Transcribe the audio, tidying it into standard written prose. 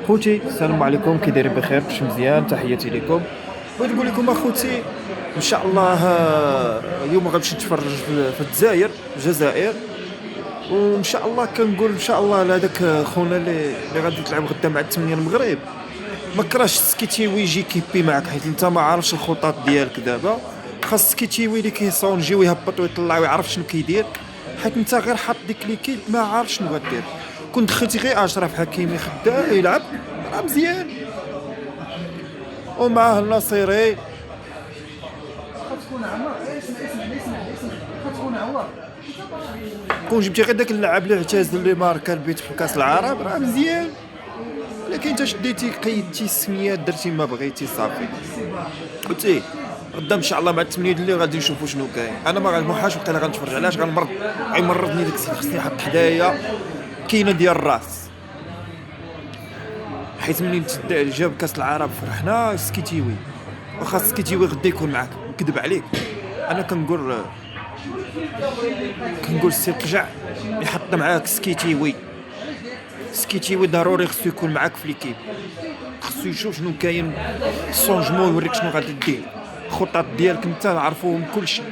خوتي السلام عليكم، كي دايرين؟ بخير؟ كلشي مزيان؟ تحياتي لكم. بغيت نقول لكم اخوتي ان شاء الله اليوم غنمشي نتفرج في الجزائر. وان شاء الله كنقول ان شاء الله لهذاك خونا اللي غادي تلعب غدا مع الثمانية المغرب. ما كراهش سكيتيوي يجي كيبي معاك، حيت انت ما عارفش الخطط ديالك دابا. خاص سكيتيوي اللي كيصونجي ويهبط ويطلع ويعرف شنو كيدير، حيت انت غير حاط ديك ليكيب ما عارف شنو غدير. كنت دخلتي غير اشرف حكيمي خدا يلعب راه مزيان، ومعاه النصيري. كون جبتي غير داك اللاعب اللي اعتزل اللي ماركا البيت في كاس العرب راه مزيان. لكن انت شديتي قيدتي السميات درتي ما بغيتي صافي. قلتي غدا ان شاء الله مع التمنيد اللي غادي نشوفوا شنو كاين. انا ما غنموحاش وقيلا غنتفرج، علاش غنمرض؟ غيمرضني داك السيد، خصني نحط حدايا كاينه ديال الراس. حيت منين جاب كاس العرب فرحنا سكيتيوي، وخاص سكيتيوي غدا يكون معاك. نكذب عليك، انا كنقول سي رجع يحط معاك سكيتيوي. سكيتيوي ضروري خصو يكون معاك في ليكيب، خصو يشوف شنو كاين، السونجمون يوريك شنو غادي دير، الخطط ديالك انت عارفوهم كلشي.